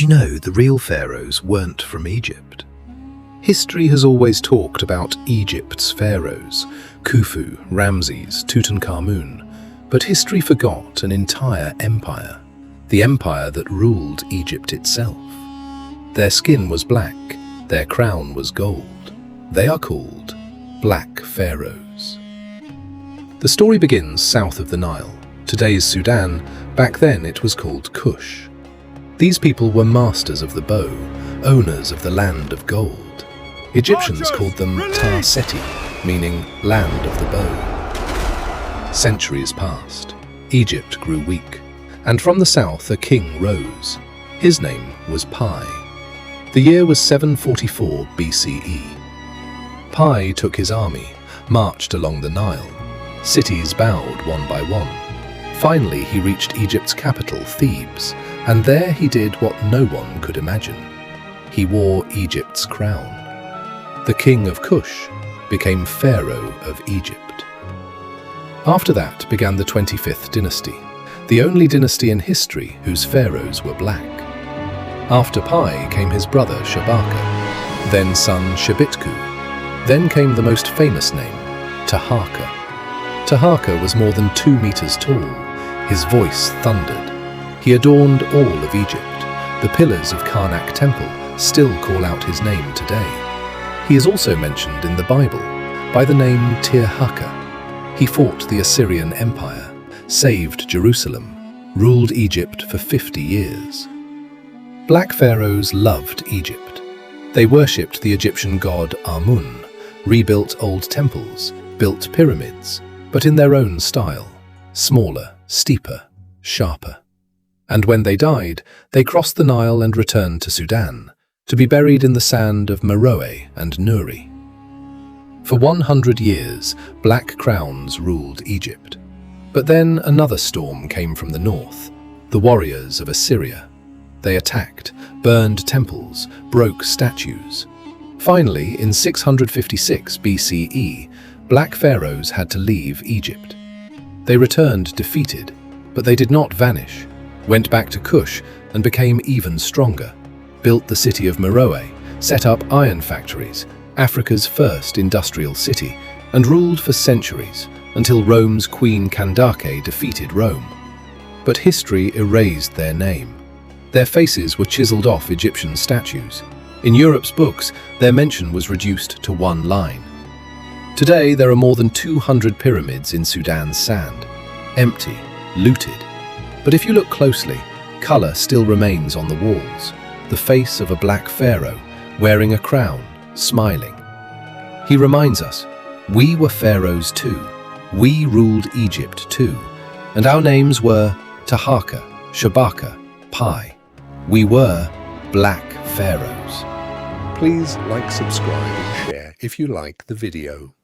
you know the real pharaohs weren't from Egypt? History has always talked about Egypt's pharaohs, Khufu, Ramses, Tutankhamun, but history forgot an entire empire, the empire that ruled Egypt itself. Their skin was black, their crown was gold. They are called Black Pharaohs. The story begins south of the Nile, today's Sudan. Back then it was called Kush. These people were masters of the bow, owners of the land of gold. Egyptians called them Ta Seti, meaning land of the bow. Centuries passed. Egypt grew weak, and from the south a king rose. His name was Pi. The year was 744 BCE. Pi took his army, marched along the Nile. Cities bowed one by one. Finally, he reached Egypt's capital, Thebes, and there he did what no one could imagine. He wore Egypt's crown. The king of Kush became pharaoh of Egypt. After that began the 25th dynasty, the only dynasty in history whose pharaohs were black. After Pi came his brother Shabaka, then son Shabitku. Then came the most famous name, Taharqa. Taharqa was more than 2 meters tall. His voice thundered. He adorned all of Egypt. The pillars of Karnak Temple still call out his name today. He is also mentioned in the Bible by the name Tirhakah. He fought the Assyrian Empire, saved Jerusalem, ruled Egypt for 50 years. Black pharaohs loved Egypt. They worshipped the Egyptian god Amun, rebuilt old temples, built pyramids, but in their own style, smaller, steeper, sharper. And when they died, they crossed the Nile and returned to Sudan, to be buried in the sand of Meroe and Nuri. For 100 years, black crowns ruled Egypt. But then another storm came from the north, the warriors of Assyria. They attacked, burned temples, broke statues. Finally, in 656 BCE, black pharaohs had to leave Egypt. They returned defeated, but they did not vanish, went back to Kush and became even stronger, built the city of Meroe, set up iron factories, Africa's first industrial city, and ruled for centuries until Rome's Queen Candace defeated Rome. But history erased their name. Their faces were chiseled off Egyptian statues. In Europe's books, their mention was reduced to 1 line. Today, there are more than 200 pyramids in Sudan's sand, empty, looted. But if you look closely, color still remains on the walls, the face of a black pharaoh wearing a crown, smiling. He reminds us, we were pharaohs too. We ruled Egypt too, and our names were Taharqa, Shabaka, Pi. We were Black Pharaohs. Please like, subscribe and share if you like the video.